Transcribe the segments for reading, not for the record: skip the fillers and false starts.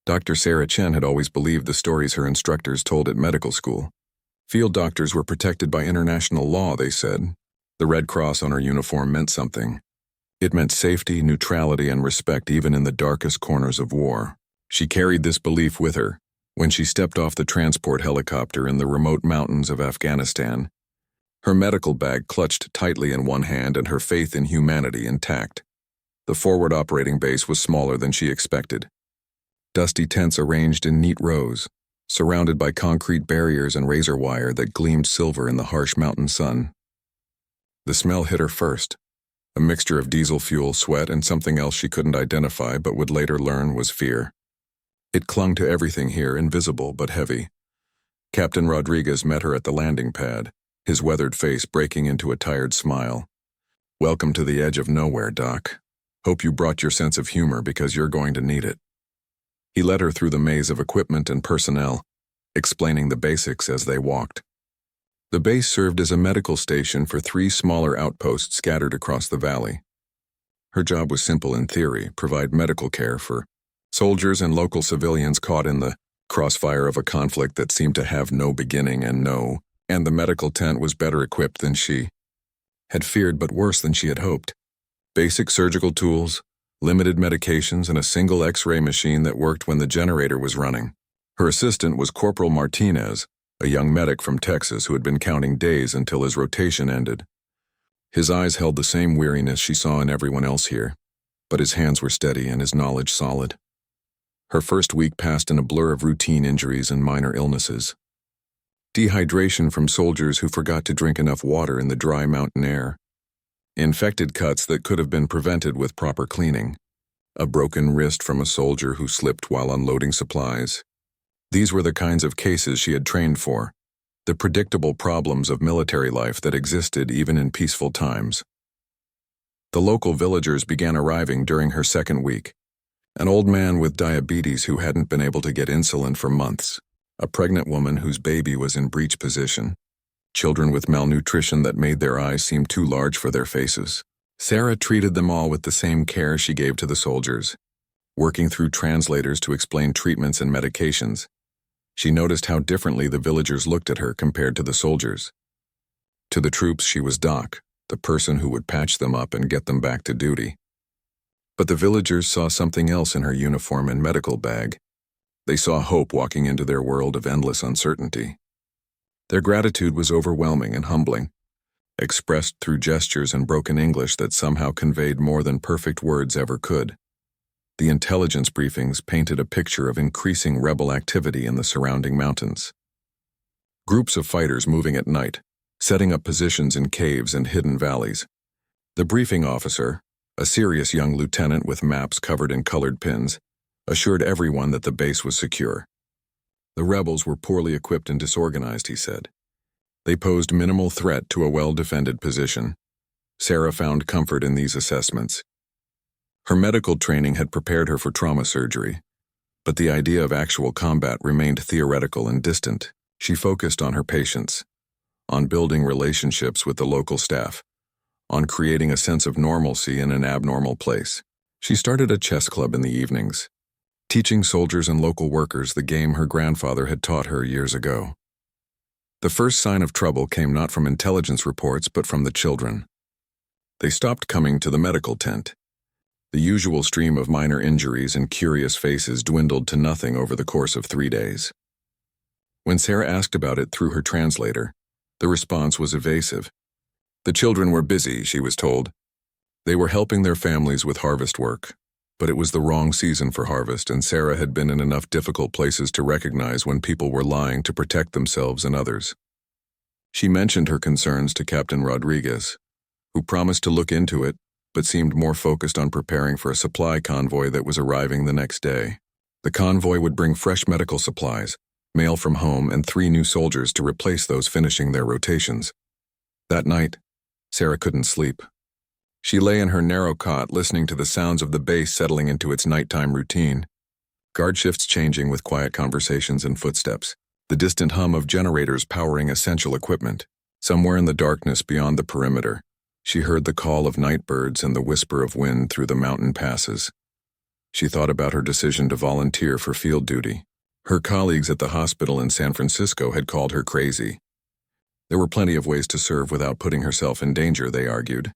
Dr. Sarah Chen had always believed the stories her instructors told at medical school. Field doctors were protected by international law, they said. The Red Cross on her uniform meant something. It meant safety, neutrality, and respect even in the darkest corners of war. She carried this belief with her when she stepped off the transport helicopter in the remote mountains of Afghanistan, her medical bag clutched tightly in one hand and her faith in humanity intact. The forward operating base was smaller than she expected. Dusty tents arranged in neat rows, surrounded by concrete barriers and razor wire that gleamed silver in the harsh mountain sun. The smell hit her first, a mixture of diesel fuel, sweat, and something else she couldn't identify but would later learn was fear. It clung to everything here, invisible but heavy. Captain Rodriguez met her at the landing pad, his weathered face breaking into a tired smile. "Welcome to the edge of nowhere, Doc. Hope you brought your sense of humor because you're going to need it." He led her through the maze of equipment and personnel, explaining the basics as they walked. The base served as a medical station for 3 smaller outposts scattered across the valley. Her job was simple in theory: provide medical care for soldiers and local civilians caught in the crossfire of a conflict that seemed to have no beginning and the medical tent was better equipped than she had feared, but worse than she had hoped. Basic surgical tools, limited medications, and a single X-ray machine that worked when the generator was running. Her assistant was Corporal Martinez, a young medic from Texas who had been counting days until his rotation ended. His eyes held the same weariness she saw in everyone else here, but his hands were steady and his knowledge solid. Her first week passed in a blur of routine injuries and minor illnesses. Dehydration from soldiers who forgot to drink enough water in the dry mountain air. Infected cuts that could have been prevented with proper cleaning. A broken wrist from a soldier who slipped while unloading supplies. These were the kinds of cases she had trained for, the predictable problems of military life that existed even in peaceful times. The local villagers began arriving during her second week. An old man with diabetes who hadn't been able to get insulin for months. A pregnant woman whose baby was in breech position. Children with malnutrition that made their eyes seem too large for their faces. Sarah treated them all with the same care she gave to the soldiers, working through translators to explain treatments and medications. She noticed how differently the villagers looked at her compared to the soldiers. To the troops, she was Doc, the person who would patch them up and get them back to duty. But the villagers saw something else in her uniform and medical bag. They saw hope walking into their world of endless uncertainty. Their gratitude was overwhelming and humbling, expressed through gestures and broken English that somehow conveyed more than perfect words ever could. The intelligence briefings painted a picture of increasing rebel activity in the surrounding mountains. Groups of fighters moving at night, setting up positions in caves and hidden valleys. The briefing officer, a serious young lieutenant with maps covered in colored pins, assured everyone that the base was secure. The rebels were poorly equipped and disorganized, he said. They posed minimal threat to a well-defended position. Sarah found comfort in these assessments. Her medical training had prepared her for trauma surgery, but the idea of actual combat remained theoretical and distant. She focused on her patients, on building relationships with the local staff, on creating a sense of normalcy in an abnormal place. She started a chess club in the evenings, teaching soldiers and local workers the game her grandfather had taught her years ago. The first sign of trouble came not from intelligence reports but from the children. They stopped coming to the medical tent. The usual stream of minor injuries and curious faces dwindled to nothing over the course of 3 days. When Sarah asked about it through her translator, the response was evasive. The children were busy, she was told. They were helping their families with harvest work. But it was the wrong season for harvest, and Sarah had been in enough difficult places to recognize when people were lying to protect themselves and others. She mentioned her concerns to Captain Rodriguez, who promised to look into it, but seemed more focused on preparing for a supply convoy that was arriving the next day. The convoy would bring fresh medical supplies, mail from home, and 3 new soldiers to replace those finishing their rotations. That night, Sarah couldn't sleep. She lay in her narrow cot listening to the sounds of the base settling into its nighttime routine. Guard shifts changing with quiet conversations and footsteps. The distant hum of generators powering essential equipment. Somewhere in the darkness beyond the perimeter, she heard the call of night birds and the whisper of wind through the mountain passes. She thought about her decision to volunteer for field duty. Her colleagues at the hospital in San Francisco had called her crazy. There were plenty of ways to serve without putting herself in danger, they argued.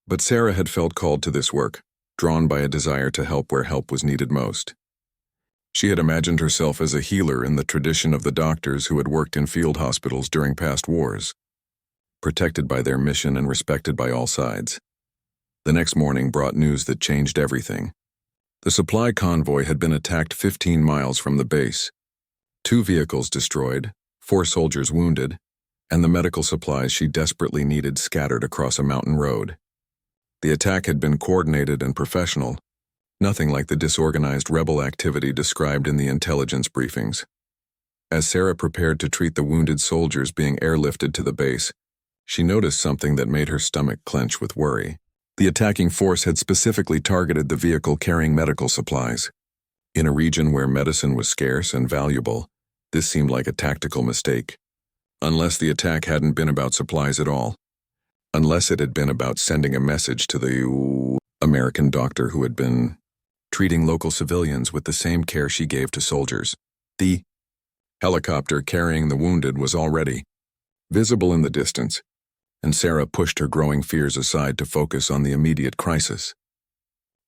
But Sarah had felt called to this work, drawn by a desire to help where help was needed most. She had imagined herself as a healer in the tradition of the doctors who had worked in field hospitals during past wars, protected by their mission and respected by all sides. The next morning brought news that changed everything. The supply convoy had been attacked 15 miles from the base. 2 vehicles destroyed, 4 soldiers wounded, and the medical supplies she desperately needed scattered across a mountain road. The attack had been coordinated and professional, nothing like the disorganized rebel activity described in the intelligence briefings. As Sarah prepared to treat the wounded soldiers being airlifted to the base, she noticed something that made her stomach clench with worry. The attacking force had specifically targeted the vehicle carrying medical supplies. In a region where medicine was scarce and valuable, this seemed like a tactical mistake. Unless the attack hadn't been about supplies at all. Unless it had been about sending a message to the American doctor who had been treating local civilians with the same care she gave to soldiers. The helicopter carrying the wounded was already visible in the distance, and Sarah pushed her growing fears aside to focus on the immediate crisis.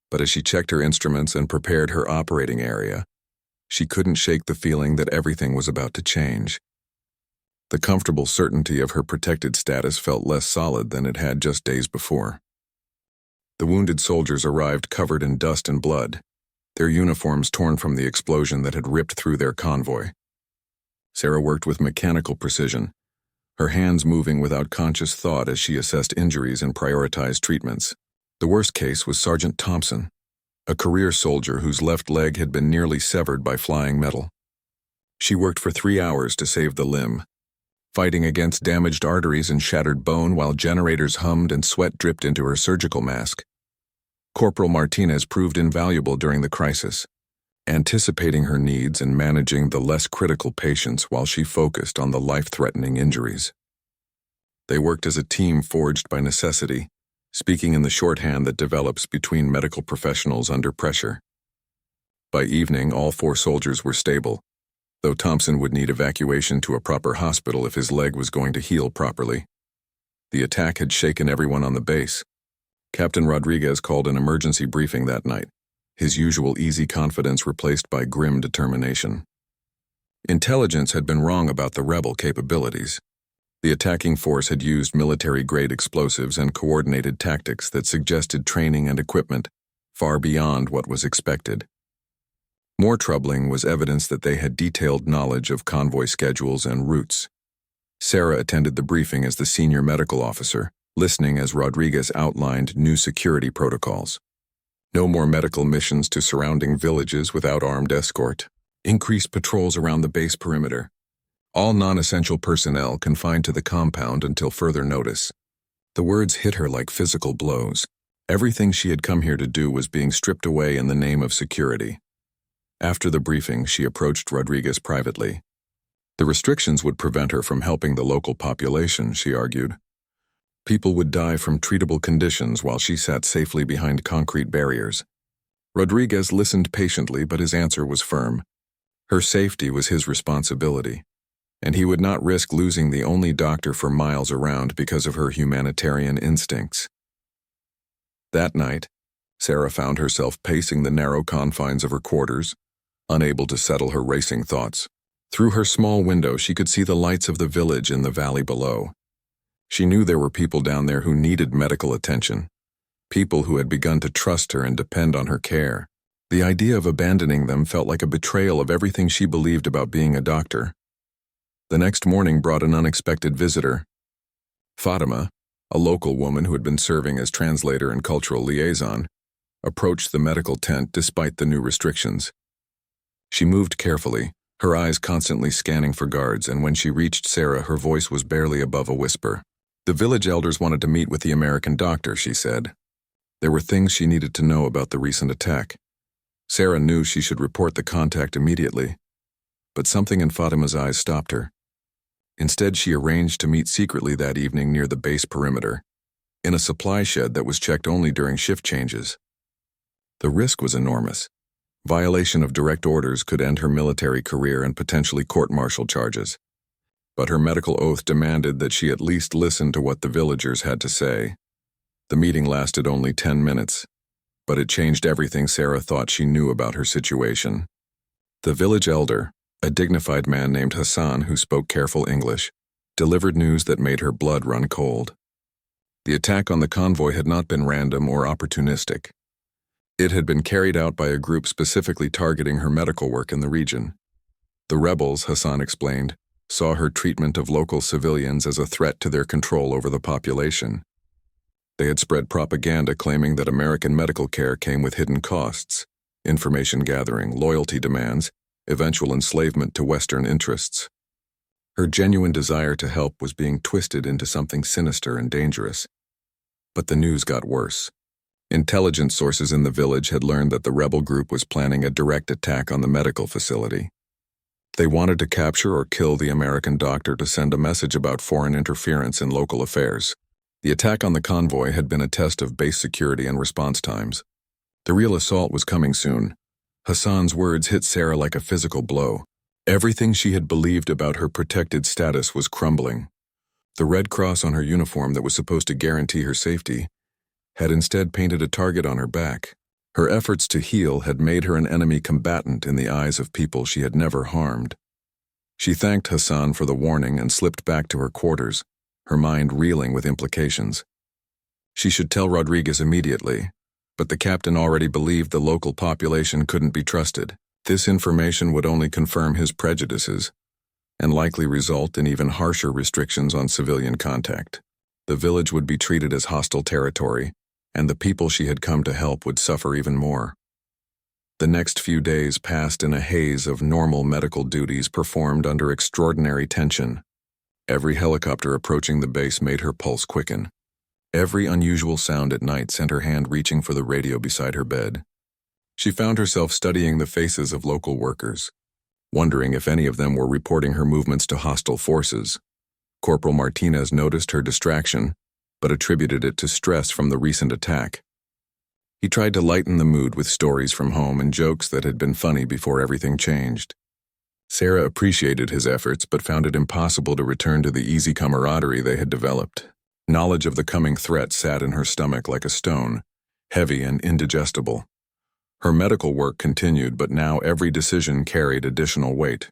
But as she checked her instruments and prepared her operating area, she couldn't shake the feeling that everything was about to change. The comfortable certainty of her protected status felt less solid than it had just days before. The wounded soldiers arrived covered in dust and blood, their uniforms torn from the explosion that had ripped through their convoy. Sarah worked with mechanical precision, her hands moving without conscious thought as she assessed injuries and prioritized treatments. The worst case was Sergeant Thompson, a career soldier whose left leg had been nearly severed by flying metal. She worked for 3 hours to save the limb, fighting against damaged arteries and shattered bone while generators hummed and sweat dripped into her surgical mask. Corporal Martinez proved invaluable during the crisis, anticipating her needs and managing the less critical patients while she focused on the life-threatening injuries. They worked as a team forged by necessity, speaking in the shorthand that develops between medical professionals under pressure. By evening, all 4 soldiers were stable, though Thompson would need evacuation to a proper hospital if his leg was going to heal properly. The attack had shaken everyone on the base. Captain Rodriguez called an emergency briefing that night, his usual easy confidence replaced by grim determination. Intelligence had been wrong about the rebel capabilities. The attacking force had used military-grade explosives and coordinated tactics that suggested training and equipment far beyond what was expected. More troubling was evidence that they had detailed knowledge of convoy schedules and routes. Sarah attended the briefing as the senior medical officer, listening as Rodriguez outlined new security protocols. No more medical missions to surrounding villages without armed escort. Increased patrols around the base perimeter. All non-essential personnel confined to the compound until further notice. The words hit her like physical blows. Everything she had come here to do was being stripped away in the name of security. After the briefing, she approached Rodriguez privately. The restrictions would prevent her from helping the local population, she argued. People would die from treatable conditions while she sat safely behind concrete barriers. Rodriguez listened patiently, but his answer was firm. Her safety was his responsibility, and he would not risk losing the only doctor for miles around because of her humanitarian instincts. That night, Sarah found herself pacing the narrow confines of her quarters, unable to settle her racing thoughts. Through her small window, she could see the lights of the village in the valley below. She knew there were people down there who needed medical attention, people who had begun to trust her and depend on her care. The idea of abandoning them felt like a betrayal of everything she believed about being a doctor. The next morning brought an unexpected visitor. Fatima, a local woman who had been serving as translator and cultural liaison, approached the medical tent despite the new restrictions. She moved carefully, her eyes constantly scanning for guards, and when she reached Sarah, her voice was barely above a whisper. The village elders wanted to meet with the American doctor, she said. There were things she needed to know about the recent attack. Sarah knew she should report the contact immediately, but something in Fatima's eyes stopped her. Instead, she arranged to meet secretly that evening near the base perimeter, in a supply shed that was checked only during shift changes. The risk was enormous. Violation of direct orders could end her military career and potentially court-martial charges. But her medical oath demanded that she at least listen to what the villagers had to say. The meeting lasted only 10 minutes, but it changed everything Sarah thought she knew about her situation. The village elder, a dignified man named Hassan who spoke careful English, delivered news that made her blood run cold. The attack on the convoy had not been random or opportunistic. It had been carried out by a group specifically targeting her medical work in the region. The rebels, Hassan explained, saw her treatment of local civilians as a threat to their control over the population. They had spread propaganda claiming that American medical care came with hidden costs, information gathering, loyalty demands, eventual enslavement to Western interests. Her genuine desire to help was being twisted into something sinister and dangerous. But the news got worse. Intelligence sources in the village had learned that the rebel group was planning a direct attack on the medical facility. They wanted to capture or kill the American doctor to send a message about foreign interference in local affairs. The attack on the convoy had been a test of base security and response times. The real assault was coming soon. Hassan's words hit Sarah like a physical blow. Everything she had believed about her protected status was crumbling. The red cross on her uniform that was supposed to guarantee her safety had instead painted a target on her back. Her efforts to heal had made her an enemy combatant in the eyes of people she had never harmed. She thanked Hassan for the warning and slipped back to her quarters, her mind reeling with implications. She should tell Rodriguez immediately, but the captain already believed the local population couldn't be trusted. This information would only confirm his prejudices and likely result in even harsher restrictions on civilian contact. The village would be treated as hostile territory, and the people she had come to help would suffer even more. The next few days passed in a haze of normal medical duties performed under extraordinary tension. Every helicopter approaching the base made her pulse quicken. Every unusual sound at night sent her hand reaching for the radio beside her bed. She found herself studying the faces of local workers, wondering if any of them were reporting her movements to hostile forces. Corporal Martinez noticed her distraction, but attributed it to stress from the recent attack. He tried to lighten the mood with stories from home and jokes that had been funny before everything changed. Sarah appreciated his efforts but found it impossible to return to the easy camaraderie they had developed. Knowledge of the coming threat sat in her stomach like a stone, heavy and indigestible. Her medical work continued, but now every decision carried additional weight.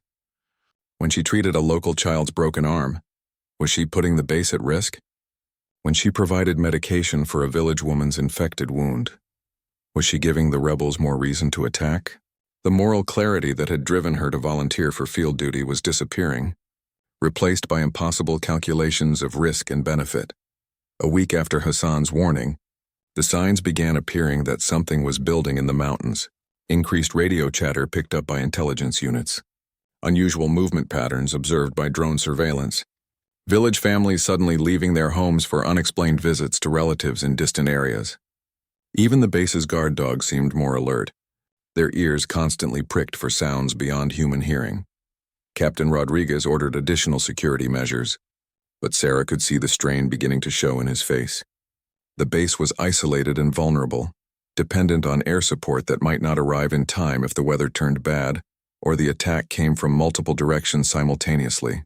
When she treated a local child's broken arm, was she putting the base at risk? When she provided medication for a village woman's infected wound, was she giving the rebels more reason to attack? The moral clarity that had driven her to volunteer for field duty was disappearing, replaced by impossible calculations of risk and benefit. A week after Hassan's warning, the signs began appearing that something was building in the mountains. Increased radio chatter picked up by intelligence units. Unusual movement patterns observed by drone surveillance. Village families suddenly leaving their homes for unexplained visits to relatives in distant areas. Even the base's guard dogs seemed more alert, their ears constantly pricked for sounds beyond human hearing. Captain Rodriguez ordered additional security measures, but Sarah could see the strain beginning to show in his face. The base was isolated and vulnerable, dependent on air support that might not arrive in time if the weather turned bad or the attack came from multiple directions simultaneously.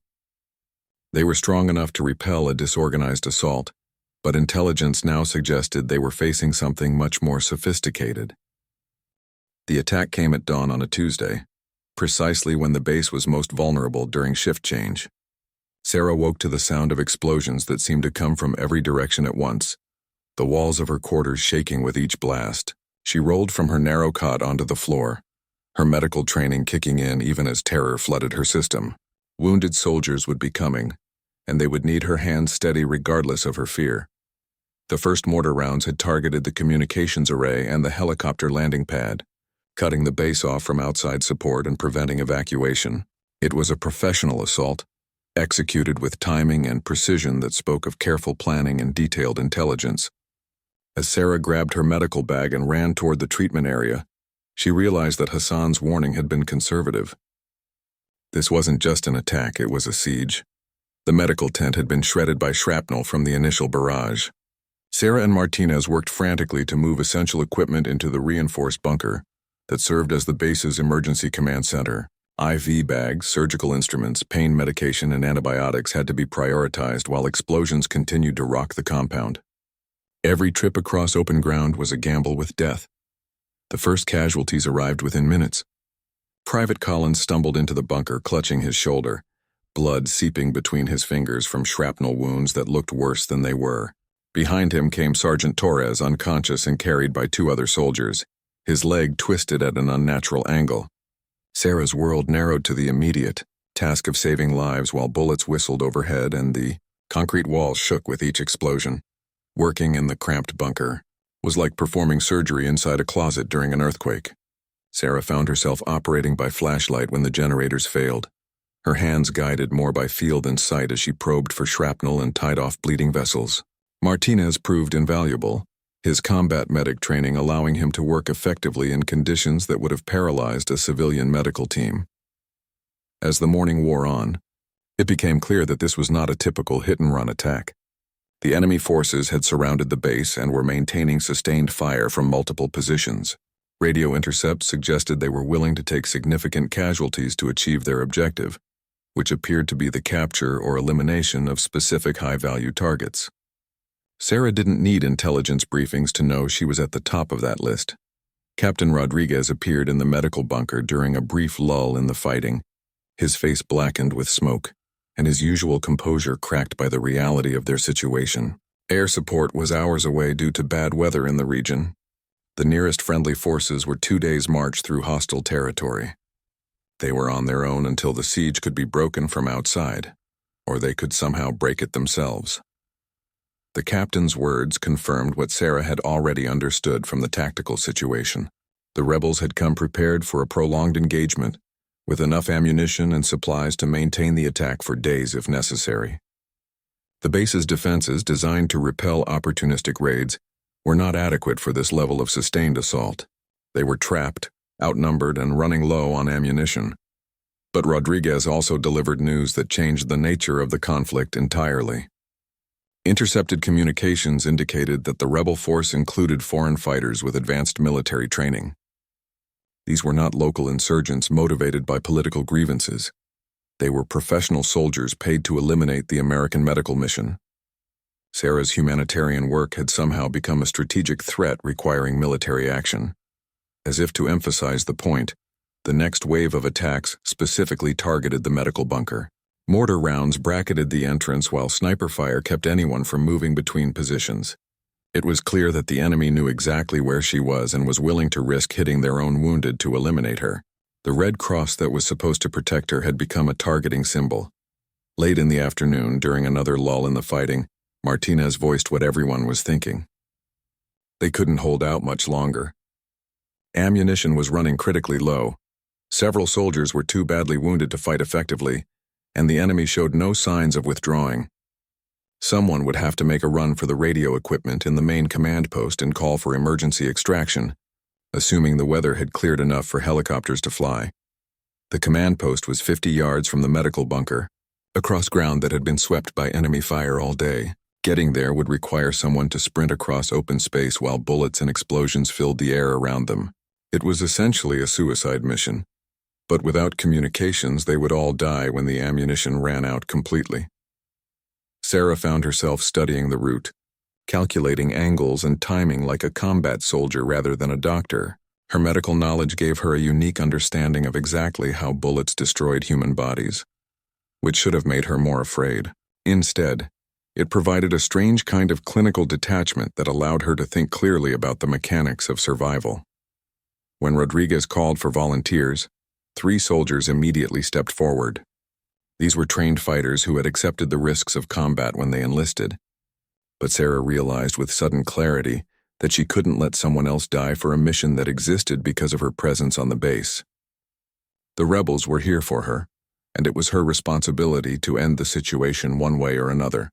They were strong enough to repel a disorganized assault, but intelligence now suggested they were facing something much more sophisticated. The attack came at dawn on a Tuesday, precisely when the base was most vulnerable during shift change. Sarah woke to the sound of explosions that seemed to come from every direction at once, the walls of her quarters shaking with each blast. She rolled from her narrow cot onto the floor, her medical training kicking in even as terror flooded her system. Wounded soldiers would be coming, and they would need her hands steady regardless of her fear. The first mortar rounds had targeted the communications array and the helicopter landing pad, cutting the base off from outside support and preventing evacuation. It was a professional assault, executed with timing and precision that spoke of careful planning and detailed intelligence. As Sarah grabbed her medical bag and ran toward the treatment area, she realized that Hassan's warning had been conservative. This wasn't just an attack, it was a siege. The medical tent had been shredded by shrapnel from the initial barrage. Sarah and Martinez worked frantically to move essential equipment into the reinforced bunker that served as the base's emergency command center. IV bags, surgical instruments, pain medication, and antibiotics had to be prioritized while explosions continued to rock the compound. Every trip across open ground was a gamble with death. The first casualties arrived within minutes. Private Collins stumbled into the bunker, clutching his shoulder, blood seeping between his fingers from shrapnel wounds that looked worse than they were. Behind him came Sergeant Torres, unconscious and carried by two other soldiers, his leg twisted at an unnatural angle. Sarah's world narrowed to the immediate task of saving lives while bullets whistled overhead and the concrete walls shook with each explosion. Working in the cramped bunker was like performing surgery inside a closet during an earthquake. Sarah found herself operating by flashlight when the generators failed, her hands guided more by feel than sight as she probed for shrapnel and tied off bleeding vessels. Martinez proved invaluable, his combat medic training allowing him to work effectively in conditions that would have paralyzed a civilian medical team. As the morning wore on, it became clear that this was not a typical hit-and-run attack. The enemy forces had surrounded the base and were maintaining sustained fire from multiple positions. Radio intercepts suggested they were willing to take significant casualties to achieve their objective, which appeared to be the capture or elimination of specific high-value targets. Sarah didn't need intelligence briefings to know she was at the top of that list. Captain Rodriguez appeared in the medical bunker during a brief lull in the fighting, his face blackened with smoke, and his usual composure cracked by the reality of their situation. Air support was hours away due to bad weather in the region. The nearest friendly forces were 2 days' march through hostile territory. They were on their own until the siege could be broken from outside, or they could somehow break it themselves. The captain's words confirmed what Sarah had already understood from the tactical situation. The rebels had come prepared for a prolonged engagement, with enough ammunition and supplies to maintain the attack for days if necessary. The base's defenses, designed to repel opportunistic raids, were not adequate for this level of sustained assault. They were trapped, outnumbered, and running low on ammunition. But Rodriguez also delivered news that changed the nature of the conflict entirely. Intercepted communications indicated that the rebel force included foreign fighters with advanced military training. These were not local insurgents motivated by political grievances. They were professional soldiers paid to eliminate the American medical mission. Sarah's humanitarian work had somehow become a strategic threat requiring military action. As if to emphasize the point, the next wave of attacks specifically targeted the medical bunker. Mortar rounds bracketed the entrance while sniper fire kept anyone from moving between positions. It was clear that the enemy knew exactly where she was and was willing to risk hitting their own wounded to eliminate her. The red cross that was supposed to protect her had become a targeting symbol. Late in the afternoon, during another lull in the fighting, Martinez voiced what everyone was thinking. They couldn't hold out much longer. Ammunition was running critically low. Several soldiers were too badly wounded to fight effectively, and the enemy showed no signs of withdrawing. Someone would have to make a run for the radio equipment in the main command post and call for emergency extraction, assuming the weather had cleared enough for helicopters to fly. The command post was 50 yards from the medical bunker, across ground that had been swept by enemy fire all day. Getting there would require someone to sprint across open space while bullets and explosions filled the air around them. It was essentially a suicide mission. But without communications, they would all die when the ammunition ran out completely. Sarah found herself studying the route, calculating angles and timing like a combat soldier rather than a doctor. Her medical knowledge gave her a unique understanding of exactly how bullets destroyed human bodies, which should have made her more afraid. Instead, it provided a strange kind of clinical detachment that allowed her to think clearly about the mechanics of survival. When Rodriguez called for volunteers, 3 soldiers immediately stepped forward. These were trained fighters who had accepted the risks of combat when they enlisted. But Sarah realized with sudden clarity that she couldn't let someone else die for a mission that existed because of her presence on the base. The rebels were here for her, and it was her responsibility to end the situation one way or another.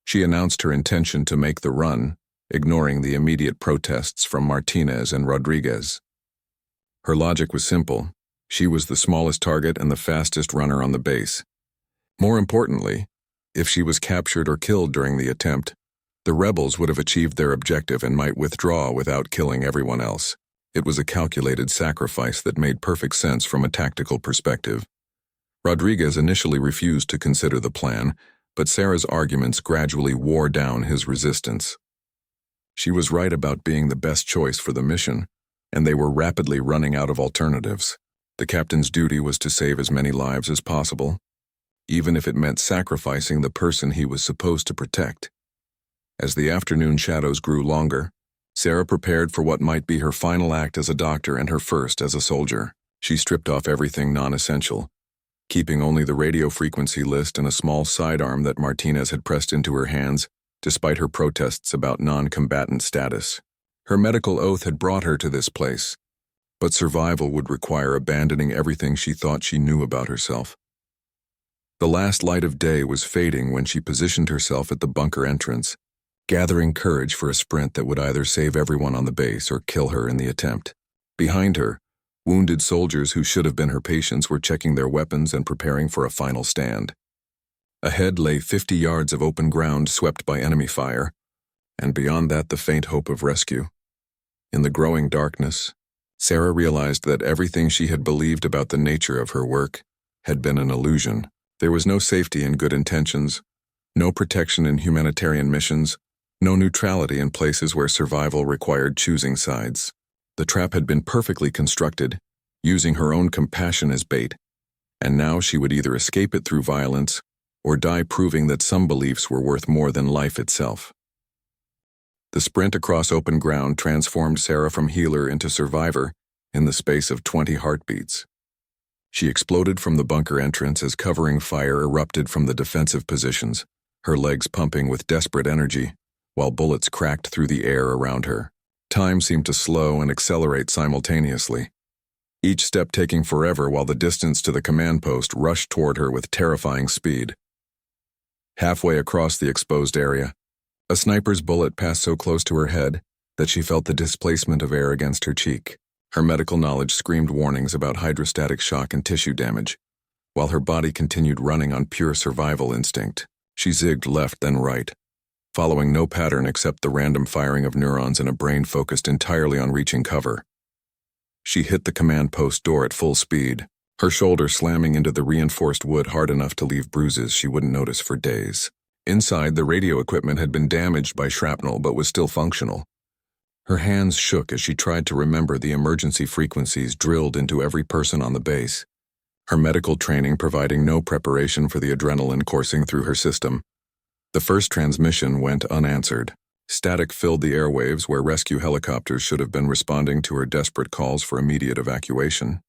She announced her intention to make the run, ignoring the immediate protests from Martinez and Rodriguez. Her logic was simple. She was the smallest target and the fastest runner on the base. More importantly, if she was captured or killed during the attempt, The rebels would have achieved their objective and might withdraw without killing everyone else. It was a calculated sacrifice that made perfect sense from a tactical perspective. Rodriguez initially refused to consider the plan, but Sarah's arguments gradually wore down his resistance. She was right about being the best choice for the mission, and they were rapidly running out of alternatives. The captain's duty was to save as many lives as possible, even if it meant sacrificing the person he was supposed to protect. As the afternoon shadows grew longer, Sarah prepared for what might be her final act as a doctor and her first as a soldier. She stripped off everything non-essential, keeping only the radio frequency list and a small sidearm that Martinez had pressed into her hands, despite her protests about non-combatant status. Her medical oath had brought her to this place, but survival would require abandoning everything she thought she knew about herself. The last light of day was fading when she positioned herself at the bunker entrance, gathering courage for a sprint that would either save everyone on the base or kill her in the attempt. Behind her, wounded soldiers who should have been her patients were checking their weapons and preparing for a final stand. Ahead lay 50 yards of open ground swept by enemy fire, and beyond that the faint hope of rescue. In the growing darkness, Sarah realized that everything she had believed about the nature of her work had been an illusion. There was no safety in good intentions, no protection in humanitarian missions, no neutrality in places where survival required choosing sides. The trap had been perfectly constructed, using her own compassion as bait, and now she would either escape it through violence or die proving that some beliefs were worth more than life itself. The sprint across open ground transformed Sarah from healer into survivor in the space of 20 heartbeats. She exploded from the bunker entrance as covering fire erupted from the defensive positions, her legs pumping with desperate energy, while bullets cracked through the air around her. Time seemed to slow and accelerate simultaneously, each step taking forever while the distance to the command post rushed toward her with terrifying speed. Halfway across the exposed area, a sniper's bullet passed so close to her head that she felt the displacement of air against her cheek. Her medical knowledge screamed warnings about hydrostatic shock and tissue damage, while her body continued running on pure survival instinct. She zigged left then right, following no pattern except the random firing of neurons in a brain focused entirely on reaching cover. She hit the command post door at full speed, her shoulder slamming into the reinforced wood hard enough to leave bruises she wouldn't notice for days. Inside, the radio equipment had been damaged by shrapnel but was still functional. Her hands shook as she tried to remember the emergency frequencies drilled into every person on the base, her medical training providing no preparation for the adrenaline coursing through her system. The first transmission went unanswered. Static filled the airwaves where rescue helicopters should have been responding to her desperate calls for immediate evacuation.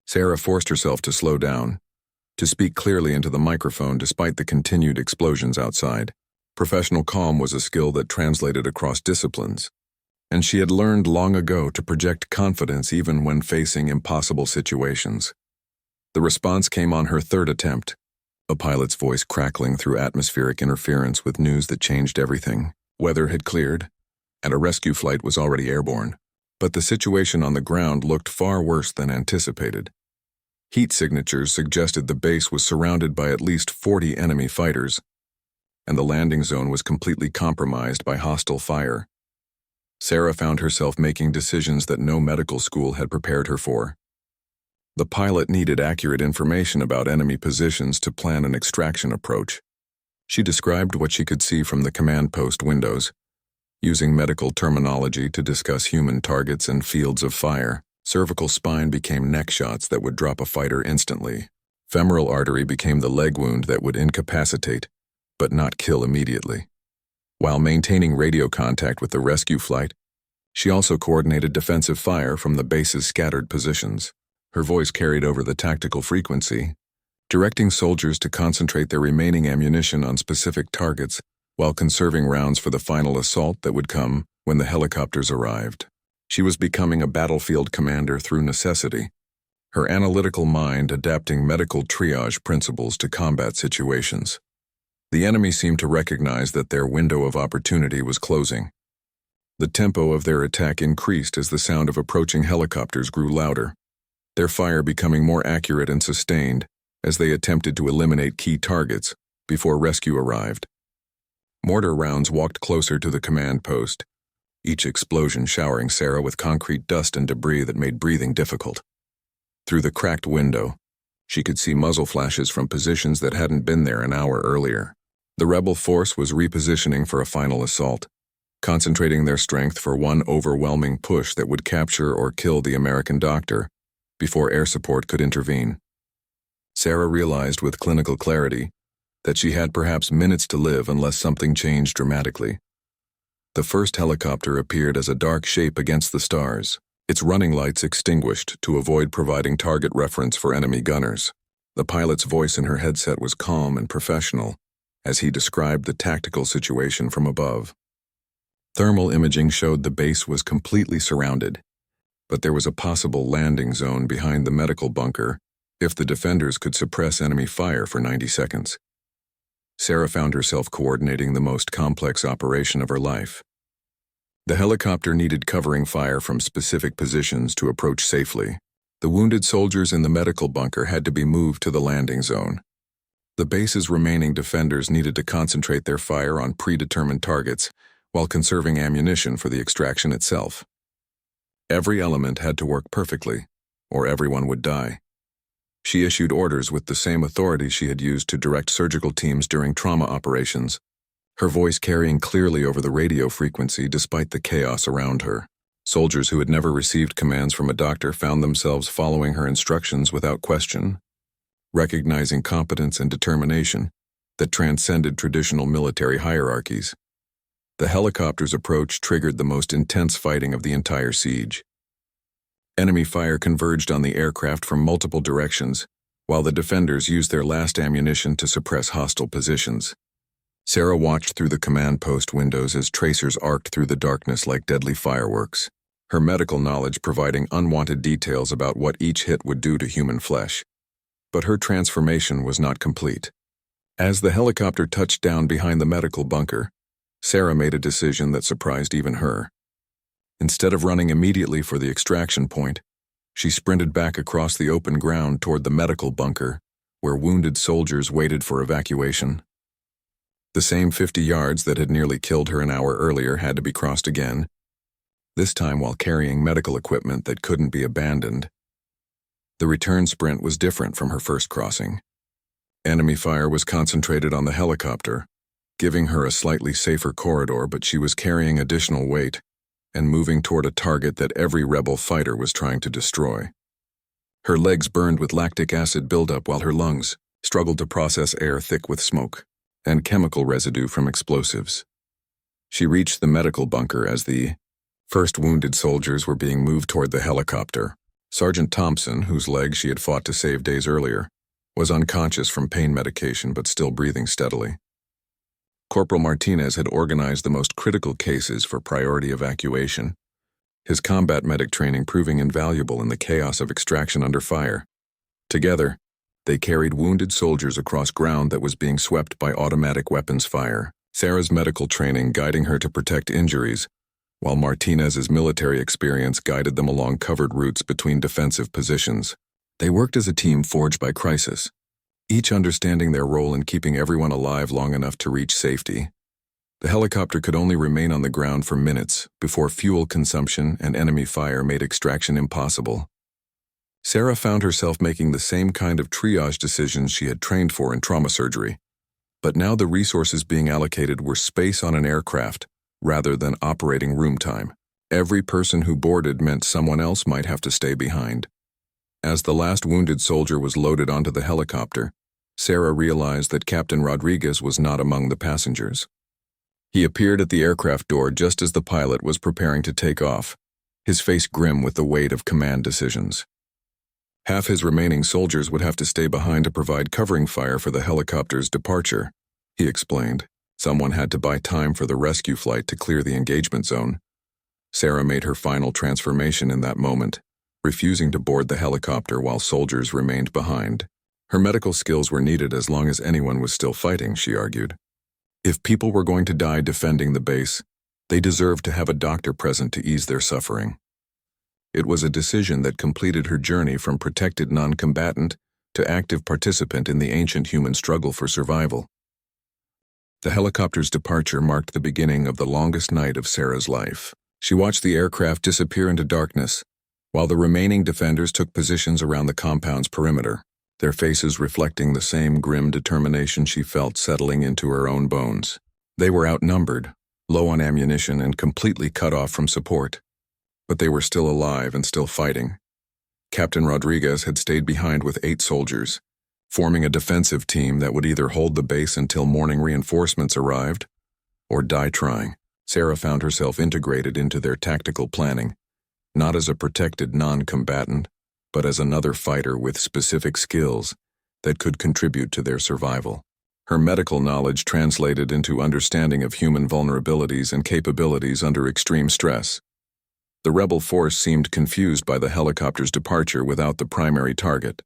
Sarah forced herself to slow down, to speak clearly into the microphone despite the continued explosions outside. Professional calm was a skill that translated across disciplines, and she had learned long ago to project confidence even when facing impossible situations. The response came on her third attempt, a pilot's voice crackling through atmospheric interference with news that changed everything. Weather had cleared, and a rescue flight was already airborne, but the situation on the ground looked far worse than anticipated. Heat signatures suggested the base was surrounded by at least 40 enemy fighters, and the landing zone was completely compromised by hostile fire. Sarah found herself making decisions that no medical school had prepared her for. The pilot needed accurate information about enemy positions to plan an extraction approach. She described what she could see from the command post windows, using medical terminology to discuss human targets and fields of fire. Cervical spine became neck shots that would drop a fighter instantly. Femoral artery became the leg wound that would incapacitate, but not kill immediately. While maintaining radio contact with the rescue flight, she also coordinated defensive fire from the base's scattered positions. Her voice carried over the tactical frequency, directing soldiers to concentrate their remaining ammunition on specific targets while conserving rounds for the final assault that would come when the helicopters arrived. She was becoming a battlefield commander through necessity, her analytical mind adapting medical triage principles to combat situations. The enemy seemed to recognize that their window of opportunity was closing. The tempo of their attack increased as the sound of approaching helicopters grew louder, their fire becoming more accurate and sustained as they attempted to eliminate key targets before rescue arrived. Mortar rounds walked closer to the command post, each explosion showering Sarah with concrete dust and debris that made breathing difficult. Through the cracked window, she could see muzzle flashes from positions that hadn't been there an hour earlier. The rebel force was repositioning for a final assault, concentrating their strength for one overwhelming push that would capture or kill the American doctor before air support could intervene. Sarah realized with clinical clarity that she had perhaps minutes to live unless something changed dramatically. The first helicopter appeared as a dark shape against the stars, its running lights extinguished to avoid providing target reference for enemy gunners. The pilot's voice in her headset was calm and professional as he described the tactical situation from above. Thermal imaging showed the base was completely surrounded, but there was a possible landing zone behind the medical bunker if the defenders could suppress enemy fire for 90 seconds. Sarah found herself coordinating the most complex operation of her life. The helicopter needed covering fire from specific positions to approach safely. The wounded soldiers in the medical bunker had to be moved to the landing zone. The base's remaining defenders needed to concentrate their fire on predetermined targets while conserving ammunition for the extraction itself. Every element had to work perfectly, or everyone would die. She issued orders with the same authority she had used to direct surgical teams during trauma operations, her voice carrying clearly over the radio frequency despite the chaos around her. Soldiers who had never received commands from a doctor found themselves following her instructions without question, recognizing competence and determination that transcended traditional military hierarchies. The helicopter's approach triggered the most intense fighting of the entire siege. Enemy fire converged on the aircraft from multiple directions, while the defenders used their last ammunition to suppress hostile positions. Sarah watched through the command post windows as tracers arced through the darkness like deadly fireworks, her medical knowledge providing unwanted details about what each hit would do to human flesh. But her transformation was not complete. As the helicopter touched down behind the medical bunker, Sarah made a decision that surprised even her. Instead of running immediately for the extraction point, she sprinted back across the open ground toward the medical bunker, where wounded soldiers waited for evacuation. The same 50 yards that had nearly killed her an hour earlier had to be crossed again, this time while carrying medical equipment that couldn't be abandoned. The return sprint was different from her first crossing. Enemy fire was concentrated on the helicopter, giving her a slightly safer corridor, but she was carrying additional weight and moving toward a target that every rebel fighter was trying to destroy. Her legs burned with lactic acid buildup while her lungs struggled to process air thick with smoke and chemical residue from explosives. She reached the medical bunker as the first wounded soldiers were being moved toward the helicopter. Sergeant Thompson, whose leg she had fought to save days earlier, was unconscious from pain medication but still breathing steadily. Corporal Martinez had organized the most critical cases for priority evacuation, his combat medic training proving invaluable in the chaos of extraction under fire. Together, they carried wounded soldiers across ground that was being swept by automatic weapons fire, Sarah's medical training guiding her to protect injuries, while Martinez's military experience guided them along covered routes between defensive positions. They worked as a team forged by crisis, each understanding their role in keeping everyone alive long enough to reach safety. The helicopter could only remain on the ground for minutes before fuel consumption and enemy fire made extraction impossible. Sarah found herself making the same kind of triage decisions she had trained for in trauma surgery, but now the resources being allocated were space on an aircraft rather than operating room time. Every person who boarded meant someone else might have to stay behind. As the last wounded soldier was loaded onto the helicopter, Sarah realized that Captain Rodriguez was not among the passengers. He appeared at the aircraft door just as the pilot was preparing to take off, his face grim with the weight of command decisions. Half his remaining soldiers would have to stay behind to provide covering fire for the helicopter's departure, he explained. Someone had to buy time for the rescue flight to clear the engagement zone. Sarah made her final transformation in that moment, refusing to board the helicopter while soldiers remained behind. Her medical skills were needed as long as anyone was still fighting, she argued. If people were going to die defending the base, they deserved to have a doctor present to ease their suffering. It was a decision that completed her journey from protected non-combatant to active participant in the ancient human struggle for survival. The helicopter's departure marked the beginning of the longest night of Sarah's life. She watched the aircraft disappear into darkness, while the remaining defenders took positions around the compound's perimeter, their faces reflecting the same grim determination she felt settling into her own bones. They were outnumbered, low on ammunition, and completely cut off from support. But they were still alive and still fighting. Captain Rodriguez had stayed behind with 8 soldiers, forming a defensive team that would either hold the base until morning reinforcements arrived, or die trying. Sarah found herself integrated into their tactical planning, not as a protected non-combatant, but as another fighter with specific skills that could contribute to their survival. Her medical knowledge translated into understanding of human vulnerabilities and capabilities under extreme stress. The rebel force seemed confused by the helicopter's departure without the primary target.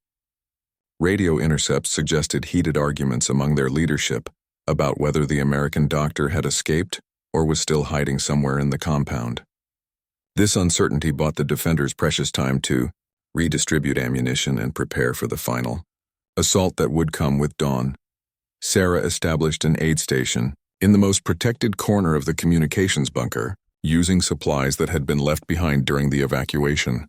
Radio intercepts suggested heated arguments among their leadership about whether the American doctor had escaped or was still hiding somewhere in the compound. This uncertainty bought the defenders precious time to redistribute ammunition and prepare for the final assault that would come with dawn. Sarah established an aid station in the most protected corner of the communications bunker, using supplies that had been left behind during the evacuation.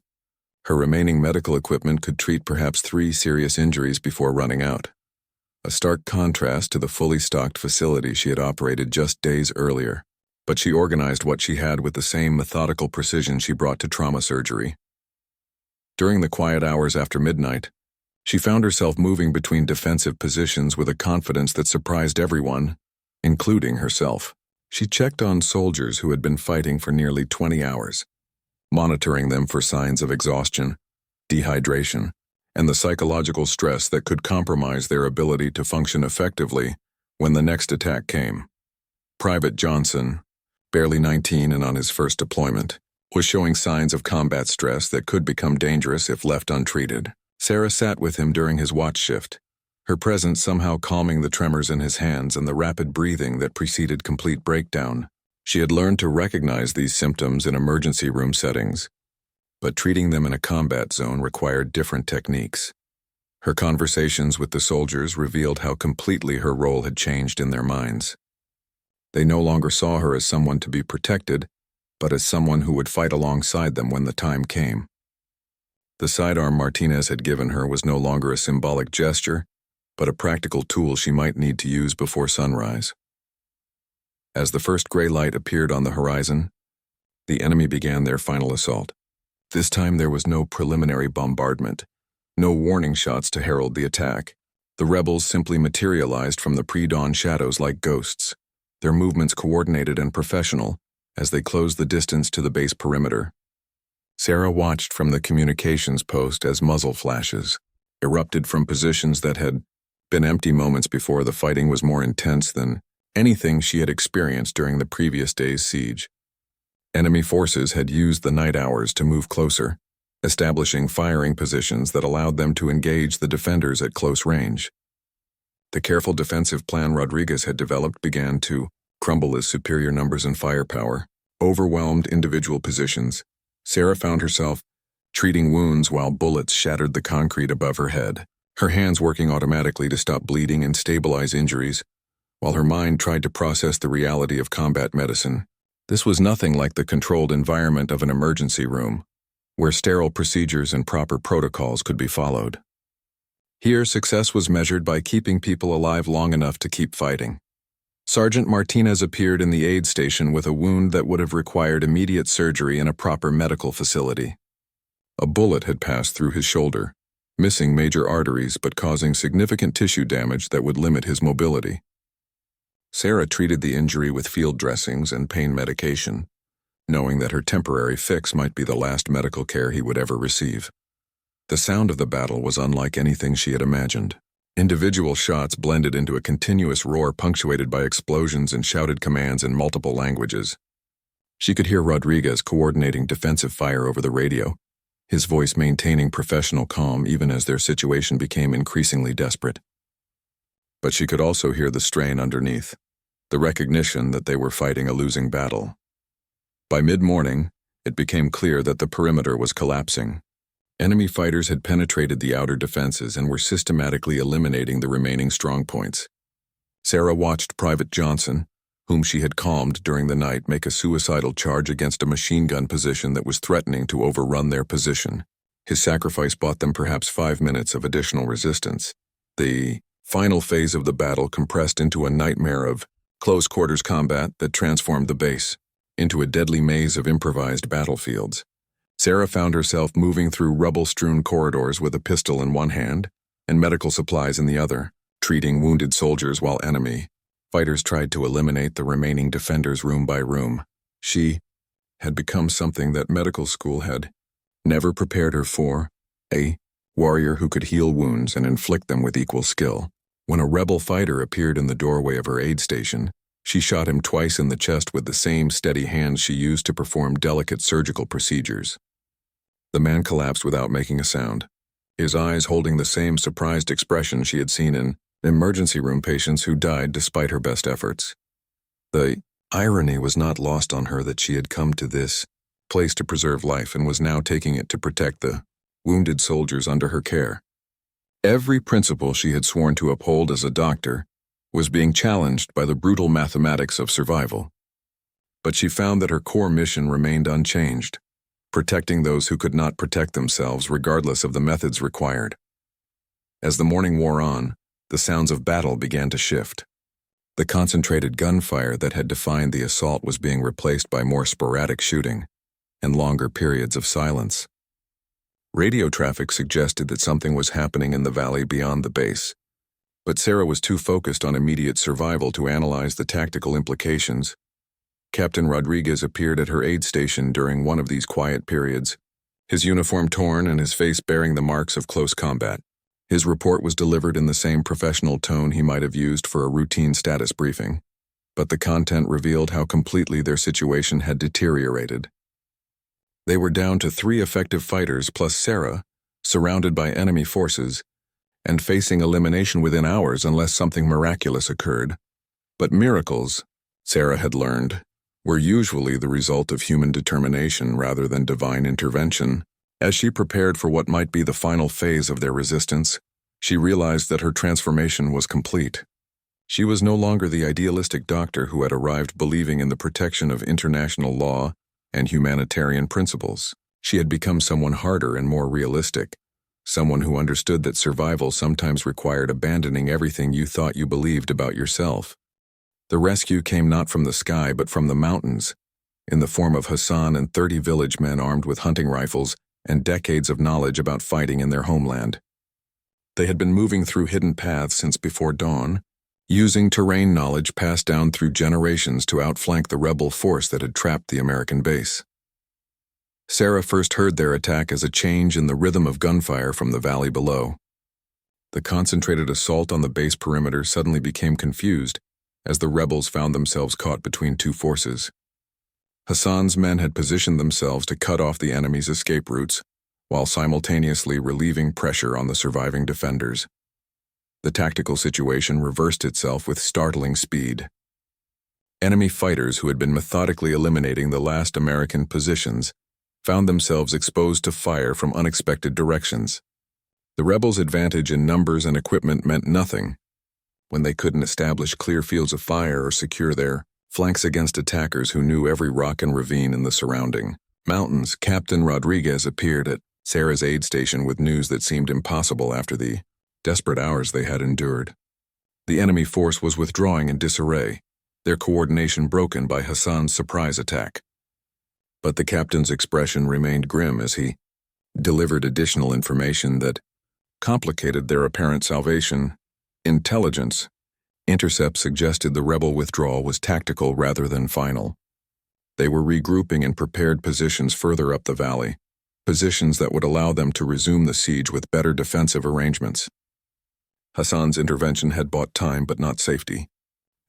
Her remaining medical equipment could treat perhaps 3 serious injuries before running out, a stark contrast to the fully stocked facility she had operated just days earlier. But she organized what she had with the same methodical precision she brought to trauma surgery. During the quiet hours after midnight, she found herself moving between defensive positions with a confidence that surprised everyone, including herself. She checked on soldiers who had been fighting for nearly 20 hours, monitoring them for signs of exhaustion, dehydration, and the psychological stress that could compromise their ability to function effectively when the next attack came. Private Johnson, barely 19 and on his first deployment, was showing signs of combat stress that could become dangerous if left untreated. Sarah sat with him during his watch shift, her presence somehow calming the tremors in his hands and the rapid breathing that preceded complete breakdown. She had learned to recognize these symptoms in emergency room settings, but treating them in a combat zone required different techniques. Her conversations with the soldiers revealed how completely her role had changed in their minds. They no longer saw her as someone to be protected, but as someone who would fight alongside them when the time came. The sidearm Martinez had given her was no longer a symbolic gesture, but a practical tool she might need to use before sunrise. As the first gray light appeared on the horizon, the enemy began their final assault. This time there was no preliminary bombardment, no warning shots to herald the attack. The rebels simply materialized from the pre-dawn shadows like ghosts, their movements coordinated and professional as they closed the distance to the base perimeter. Sarah watched from the communications post as muzzle flashes erupted from positions that had been empty moments before. The fighting was more intense than anything she had experienced during the previous day's siege. Enemy forces had used the night hours to move closer, establishing firing positions that allowed them to engage the defenders at close range. The careful defensive plan Rodriguez had developed began to crumble as superior numbers and firepower overwhelmed individual positions. Sarah found herself treating wounds while bullets shattered the concrete above her head, her hands working automatically to stop bleeding and stabilize injuries, while her mind tried to process the reality of combat medicine. This was nothing like the controlled environment of an emergency room, where sterile procedures and proper protocols could be followed. Here, success was measured by keeping people alive long enough to keep fighting. Sergeant Martinez appeared in the aid station with a wound that would have required immediate surgery in a proper medical facility. A bullet had passed through his shoulder, missing major arteries but causing significant tissue damage that would limit his mobility. Sarah treated the injury with field dressings and pain medication, knowing that her temporary fix might be the last medical care he would ever receive. The sound of the battle was unlike anything she had imagined. Individual shots blended into a continuous roar punctuated by explosions and shouted commands in multiple languages. She could hear Rodriguez coordinating defensive fire over the radio, his voice maintaining professional calm even as their situation became increasingly desperate. But she could also hear the strain underneath, the recognition that they were fighting a losing battle. By mid-morning, it became clear that the perimeter was collapsing. Enemy fighters had penetrated the outer defenses and were systematically eliminating the remaining strongpoints. Sarah watched Private Johnson, whom she had calmed during the night, make a suicidal charge against a machine gun position that was threatening to overrun their position. His sacrifice bought them perhaps 5 minutes of additional resistance. The final phase of the battle compressed into a nightmare of close-quarters combat that transformed the base into a deadly maze of improvised battlefields. Sarah found herself moving through rubble-strewn corridors with a pistol in one hand and medical supplies in the other, treating wounded soldiers while enemy fighters tried to eliminate the remaining defenders room by room. She had become something that medical school had never prepared her for, a warrior who could heal wounds and inflict them with equal skill. When a rebel fighter appeared in the doorway of her aid station, she shot him twice in the chest with the same steady hands she used to perform delicate surgical procedures. The man collapsed without making a sound, his eyes holding the same surprised expression she had seen in emergency room patients who died despite her best efforts. The irony was not lost on her that she had come to this place to preserve life and was now taking it to protect the wounded soldiers under her care. Every principle she had sworn to uphold as a doctor was being challenged by the brutal mathematics of survival. But she found that her core mission remained unchanged, protecting those who could not protect themselves regardless of the methods required. As the morning wore on, the sounds of battle began to shift. The concentrated gunfire that had defined the assault was being replaced by more sporadic shooting and longer periods of silence. Radio traffic suggested that something was happening in the valley beyond the base, but Sarah was too focused on immediate survival to analyze the tactical implications. Captain Rodriguez appeared at her aid station during one of these quiet periods, his uniform torn and his face bearing the marks of close combat. His report was delivered in the same professional tone he might have used for a routine status briefing, but the content revealed how completely their situation had deteriorated. They were down to 3 effective fighters plus Sarah, surrounded by enemy forces, and facing elimination within hours unless something miraculous occurred. But miracles, Sarah had learned, were usually the result of human determination rather than divine intervention. As she prepared for what might be the final phase of their resistance, she realized that her transformation was complete. She was no longer the idealistic doctor who had arrived believing in the protection of international law and humanitarian principles. She had become someone harder and more realistic, someone who understood that survival sometimes required abandoning everything you thought you believed about yourself. The rescue came not from the sky but from the mountains, in the form of Hassan and 30 village men armed with hunting rifles and decades of knowledge about fighting in their homeland. They had been moving through hidden paths since before dawn, using terrain knowledge passed down through generations to outflank the rebel force that had trapped the American base. Sarah first heard their attack as a change in the rhythm of gunfire from the valley below. The concentrated assault on the base perimeter suddenly became confused as the rebels found themselves caught between 2 forces. Hassan's men had positioned themselves to cut off the enemy's escape routes, while simultaneously relieving pressure on the surviving defenders. The tactical situation reversed itself with startling speed. Enemy fighters who had been methodically eliminating the last American positions found themselves exposed to fire from unexpected directions. The rebels' advantage in numbers and equipment meant nothing when they couldn't establish clear fields of fire or secure their flanks against attackers who knew every rock and ravine in the surrounding mountains. Captain Rodriguez appeared at Sarah's aid station with news that seemed impossible after the desperate hours they had endured. The enemy force was withdrawing in disarray, their coordination broken by Hassan's surprise attack. But the captain's expression remained grim as he delivered additional information that complicated their apparent salvation. Intelligence intercepts suggested the rebel withdrawal was tactical rather than final. They were regrouping in prepared positions further up the valley, positions that would allow them to resume the siege with better defensive arrangements. Hassan's intervention had bought time but not safety,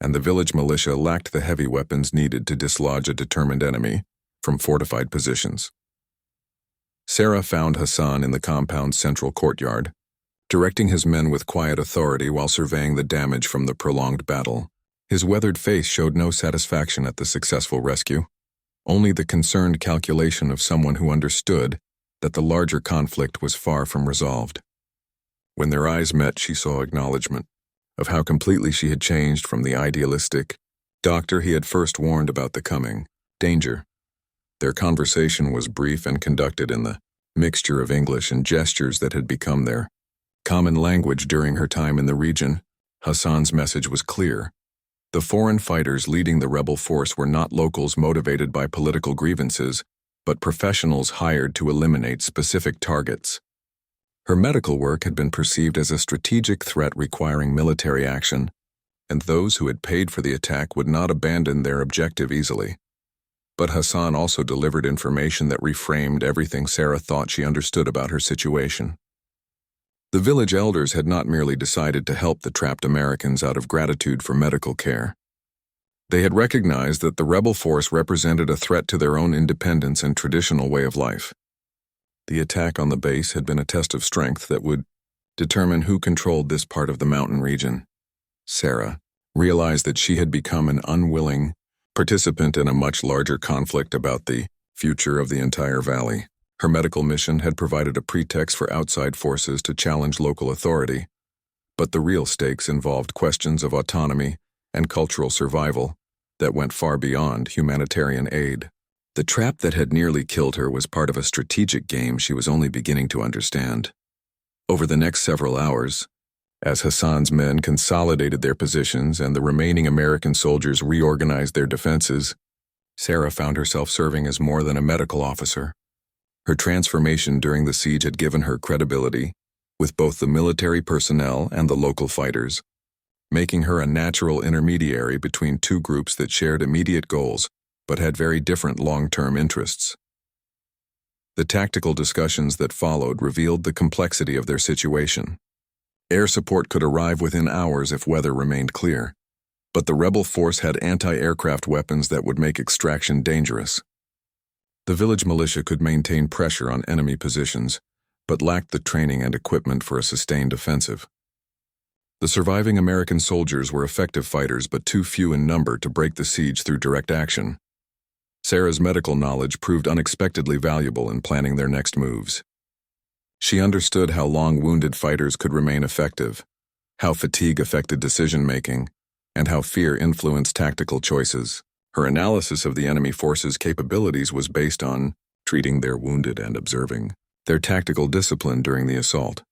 and the village militia lacked the heavy weapons needed to dislodge a determined enemy from fortified positions. Sarah found Hassan in the compound's central courtyard, directing his men with quiet authority while surveying the damage from the prolonged battle. His weathered face showed no satisfaction at the successful rescue, only the concerned calculation of someone who understood that the larger conflict was far from resolved. When their eyes met, she saw acknowledgement. of how completely she had changed from the idealistic doctor he had first warned about the coming danger. Their conversation was brief and conducted in the mixture of English and gestures that had become their common language during her time in the region. Hassan's message was clear. The foreign fighters leading the rebel force were not locals motivated by political grievances, but professionals hired to eliminate specific targets. Her medical work had been perceived as a strategic threat requiring military action, and those who had paid for the attack would not abandon their objective easily. But Hassan also delivered information that reframed everything Sarah thought she understood about her situation. The village elders had not merely decided to help the trapped Americans out of gratitude for medical care. They had recognized that the rebel force represented a threat to their own independence and traditional way of life. The attack on the base had been a test of strength that would determine who controlled this part of the mountain region. Sarah realized that she had become an unwilling participant in a much larger conflict about the future of the entire valley. Her medical mission had provided a pretext for outside forces to challenge local authority, but the real stakes involved questions of autonomy and cultural survival that went far beyond humanitarian aid. The trap that had nearly killed her was part of a strategic game she was only beginning to understand. Over the next several hours, as Hassan's men consolidated their positions and the remaining American soldiers reorganized their defenses, Sarah found herself serving as more than a medical officer. Her transformation during the siege had given her credibility with both the military personnel and the local fighters, making her a natural intermediary between two groups that shared immediate goals but had very different long-term interests. The tactical discussions that followed revealed the complexity of their situation. Air support could arrive within hours if weather remained clear, but the rebel force had anti-aircraft weapons that would make extraction dangerous. The village militia could maintain pressure on enemy positions, but lacked the training and equipment for a sustained offensive. The surviving American soldiers were effective fighters but too few in number to break the siege through direct action. Sarah's medical knowledge proved unexpectedly valuable in planning their next moves. She understood how long-wounded fighters could remain effective, how fatigue affected decision-making, and how fear influenced tactical choices. Her analysis of the enemy force's capabilities was based on treating their wounded and observing their tactical discipline during the assault.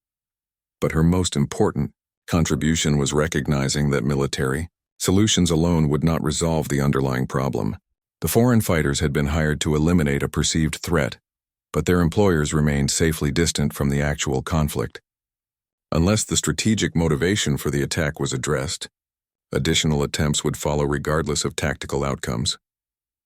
But her most important contribution was recognizing that military solutions alone would not resolve the underlying problem. The foreign fighters had been hired to eliminate a perceived threat, but their employers remained safely distant from the actual conflict. Unless the strategic motivation for the attack was addressed, additional attempts would follow regardless of tactical outcomes.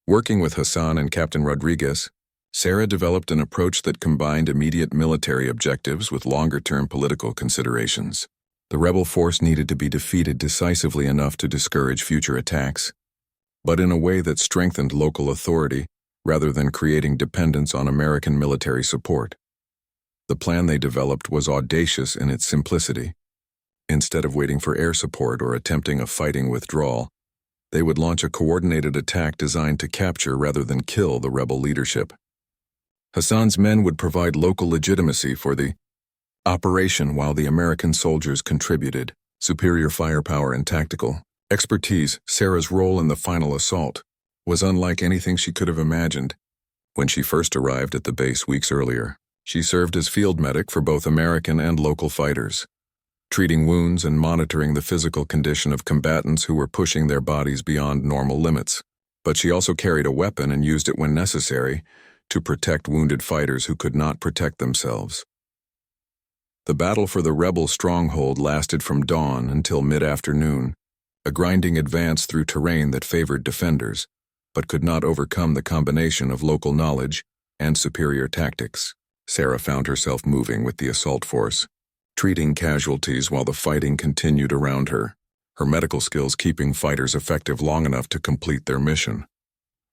Working with Hassan and Captain Rodriguez, Sarah developed an approach that combined immediate military objectives with longer-term political considerations. The rebel force needed to be defeated decisively enough to discourage future attacks, but in a way that strengthened local authority rather than creating dependence on American military support. The plan they developed was audacious in its simplicity. Instead of waiting for air support or attempting a fighting withdrawal, they would launch a coordinated attack designed to capture rather than kill the rebel leadership. Hassan's men would provide local legitimacy for the operation while the American soldiers contributed superior firepower and tactical expertise. Sarah's role in the final assault was unlike anything she could have imagined. When she first arrived at the base weeks earlier, she served as field medic for both American and local fighters, treating wounds and monitoring the physical condition of combatants who were pushing their bodies beyond normal limits. But she also carried a weapon and used it when necessary to protect wounded fighters who could not protect themselves. The battle for the rebel stronghold lasted from dawn until mid-afternoon, a grinding advance through terrain that favored defenders, but could not overcome the combination of local knowledge and superior tactics. Sarah found herself moving with the assault force, treating casualties while the fighting continued around her, her medical skills keeping fighters effective long enough to complete their mission.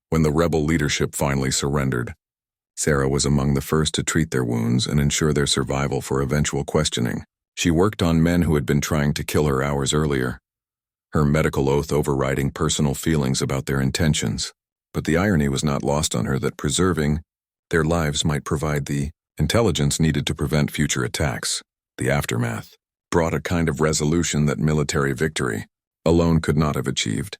When the rebel leadership finally surrendered, Sarah was among the first to treat their wounds and ensure their survival for eventual questioning. She worked on men who had been trying to kill her hours earlier, her medical oath overriding personal feelings about their intentions. But the irony was not lost on her that preserving their lives might provide the intelligence needed to prevent future attacks. The aftermath. brought a kind of resolution that military victory alone could not have achieved.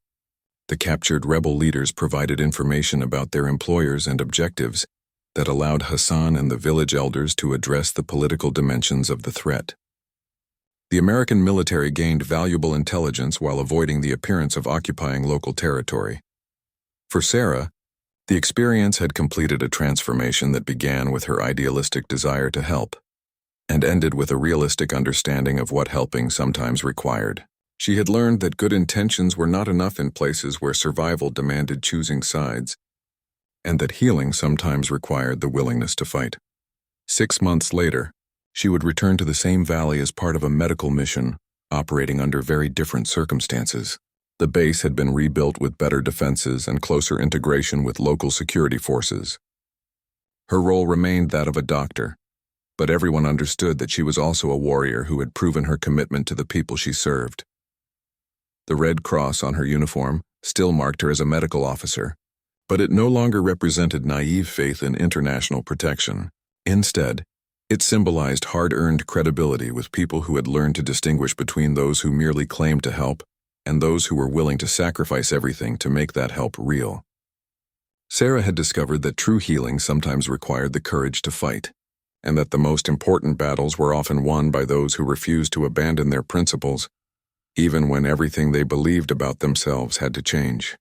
The captured rebel leaders provided information about their employers and objectives that allowed Hassan and the village elders to address the political dimensions of the threat. The American military gained valuable intelligence while avoiding the appearance of occupying local territory. For Sarah, the experience had completed a transformation that began with her idealistic desire to help and ended with a realistic understanding of what helping sometimes required. She had learned that good intentions were not enough in places where survival demanded choosing sides, and that healing sometimes required the willingness to fight. 6 months later, she would return to the same valley as part of a medical mission, operating under very different circumstances. The base had been rebuilt with better defenses and closer integration with local security forces. Her role remained that of a doctor, but everyone understood that she was also a warrior who had proven her commitment to the people she served. The red cross on her uniform still marked her as a medical officer, but it no longer represented naive faith in international protection. Instead, it symbolized hard-earned credibility with people who had learned to distinguish between those who merely claimed to help and those who were willing to sacrifice everything to make that help real. Sarah had discovered that true healing sometimes required the courage to fight, and that the most important battles were often won by those who refused to abandon their principles, even when everything they believed about themselves had to change.